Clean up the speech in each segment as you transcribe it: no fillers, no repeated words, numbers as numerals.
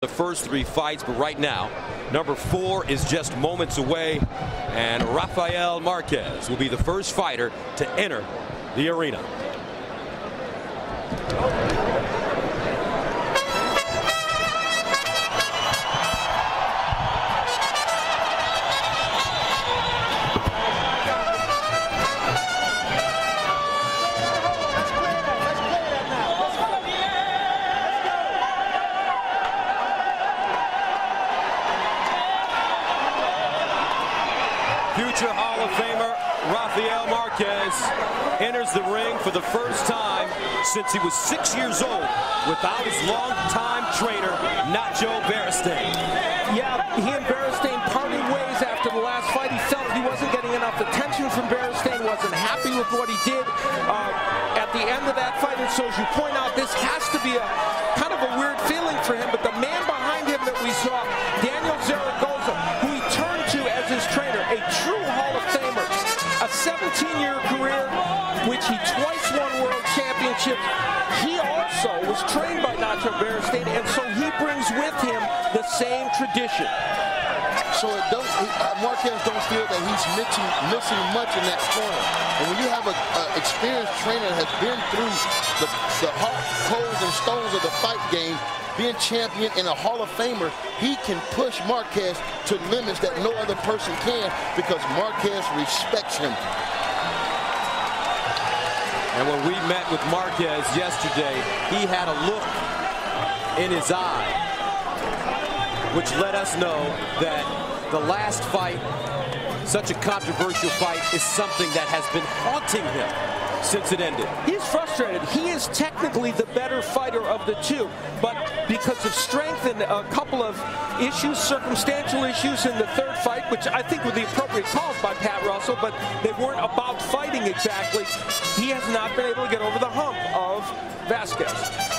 The first 3 fights, but right now, number 4 is just moments away, and Rafael Marquez will be the first fighter to enter the arena. Future Hall of Famer Rafael Marquez enters the ring for the first time since he was 6 years old without his longtime trainer, Nacho Beristain. Yeah, he and Beristain parted ways after the last fight. He felt he wasn't getting enough attention from Beristain, wasn't happy with what he did at the end of that fight. And so as you point out, this has to be a kind of a weird feeling for him. But the man behind him that we saw, Daniel Zaragoza, who he turned to as his trainer, a true Hall of Famer, a 17-year career, which he twice won world championships. He also was trained by Nacho Beristain, and so he brings with him the same tradition. So Marquez don't feel that he's missing much in that corner. And when you have an experienced trainer that has been through the hard coals and stones of the fight game, being champion and a Hall of Famer, he can push Marquez to limits that no other person can because Marquez respects him. And when we met with Marquez yesterday, he had a look in his eye, which let us know that the last fight, such a controversial fight, is something that has been haunting him since it ended. He's frustrated. He is technically the better fighter of the two, but because of strength and a couple of issues, circumstantial issues in the third fight, which I think were the appropriate calls by Pat Russell, but they weren't about fighting exactly, he has not been able to get over the hump of Vazquez.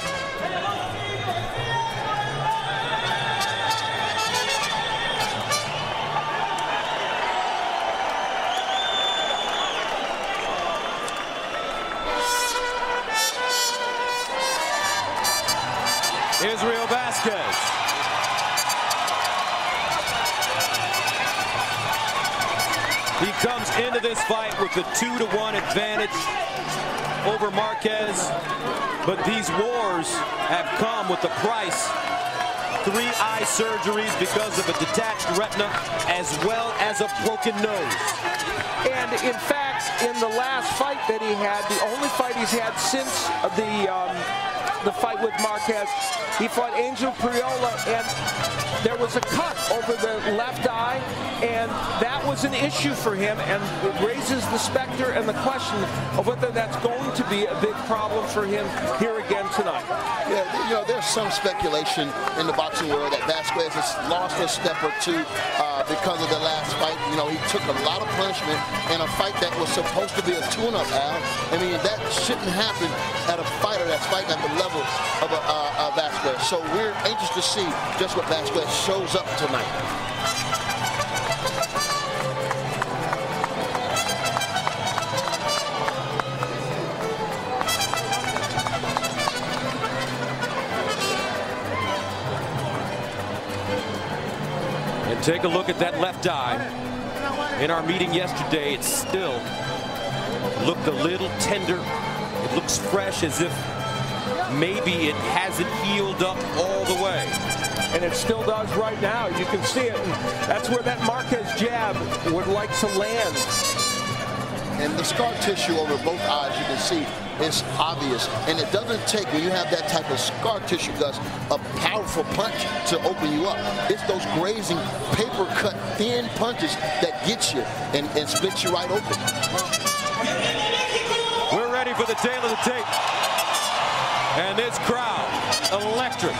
Israel Vazquez. He comes into this fight with a 2-1 advantage over Marquez, but these wars have come with a price. 3 eye surgeries because of a detached retina, as well as a broken nose. And in fact, in the last fight that he had, the only fight he's had since the fight with Marquez, he fought Angel Priola, and there was a cut over the left eye, and that was an issue for him, and it raises the specter and the question of whether that's going to be a big problem for him here again tonight. Yeah, you know, there's some speculation in the boxing world that Vazquez has lost a step or two because of the last fight. You know, he took a lot of punishment in a fight that was supposed to be a tune-up, Al. I mean, that shouldn't happen at a fighter that's fighting at the level of Vazquez. So we're anxious to see just what Vazquez shows up tonight. And take a look at that left eye. In our meeting yesterday, it still looked a little tender. It looks fresh, as if maybe it hasn't healed up all the way. And it still does right now. You can see it. And that's where that Marquez jab would like to land. And the scar tissue over both eyes, you can see, is obvious. And it doesn't take, when you have that type of scar tissue, Gus, a powerful punch to open you up. It's those grazing, paper-cut, thin punches that get you and split you right open. We're ready for the tail of the tape. And this crowd, electric,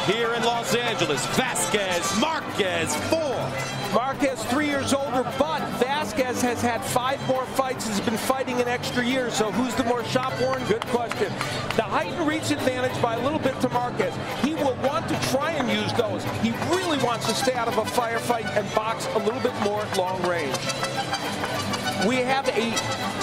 here in Los Angeles. Vazquez, Marquez, 4. Marquez 3 years older, but Vazquez has had 5 more fights. He's been fighting an extra year, so who's the more shop-worn? Good question. The height and reach advantage by a little bit to Marquez. He will want to try and use those. He really wants to stay out of a firefight and box a little bit more at long range. we have a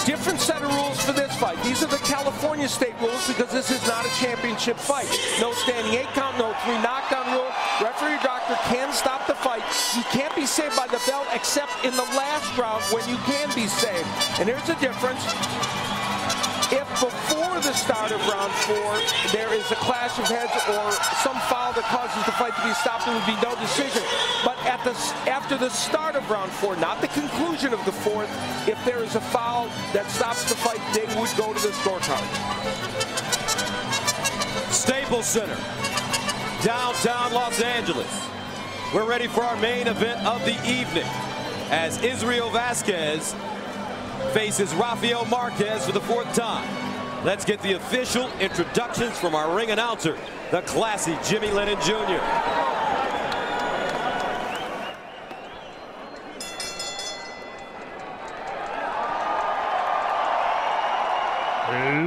different set of rules for this fight. These are the California state rules because this is not a championship fight. No standing 8 count, no 3 knockdown rule. Referee doctor can stop the fight. You can't be saved by the bell except in the last round when you can be saved. And here's the difference. If before the start of round 4 there is a clash of heads or some foul that causes the fight to be stopped, there would be no decision. But after the start of round 4, not the conclusion of the 4th, if there is a foul that stops the fight, they would go to the scorecard. Staples Center, downtown Los Angeles. We're ready for our main event of the evening as Israel Vazquez faces Rafael Marquez for the 4th time. Let's get the official introductions from our ring announcer, the classy Jimmy Lennon Jr.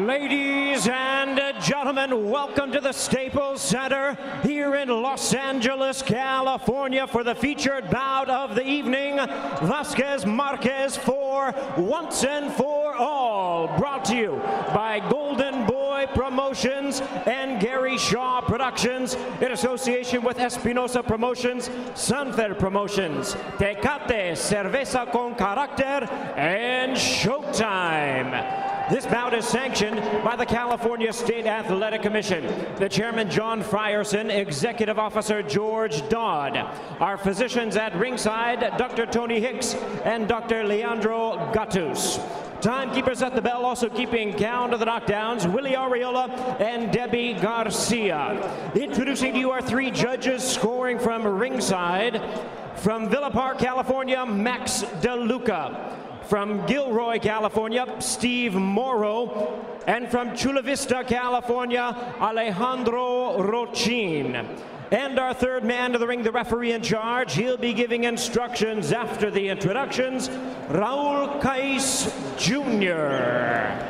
Ladies and gentlemen, welcome to the Staples Center here in Los Angeles, California for the featured bout of the evening. Vazquez Marquez for Once and For All, brought to you by Golden Boy Promotions and Gary Shaw Productions in association with Espinosa Promotions, Sunfer Promotions, Tecate, Cerveza con Carácter, and Showtime. This bout is sanctioned by the California State Athletic Commission, the Chairman John Frierson, Executive Officer George Dodd, our physicians at ringside, Dr. Tony Hicks and Dr. Leandro Gattus. Timekeepers at the bell also keeping count of the knockdowns, Willie Ariola and Debbie Garcia. Introducing to you our 3 judges scoring from ringside. From Villa Park, California, Max DeLuca. From Gilroy, California, Steve Morrow. And from Chula Vista, California, Alejandro Rochin. And our 3rd man to the ring, the referee in charge. He'll be giving instructions after the introductions, Raul Cais Jr.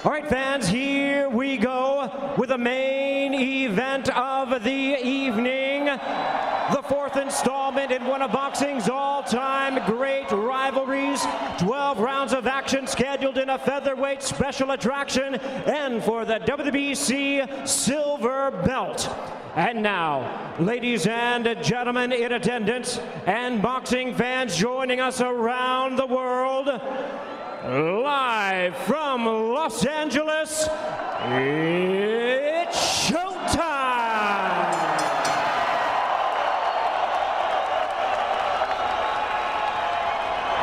All right, fans, here we go with the main event of the evening. The 4th installment in one of boxing's all-time great rivalries. 12 rounds of action scheduled in a featherweight special attraction and for the WBC silver belt. And now, ladies and gentlemen in attendance and boxing fans joining us around the world, live from Los Angeles, it's showtime!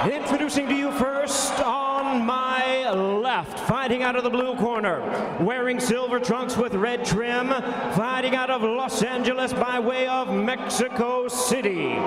Introducing to you first on my left, fighting out of the blue corner, wearing silver trunks with red trim, fighting out of Los Angeles by way of Mexico City.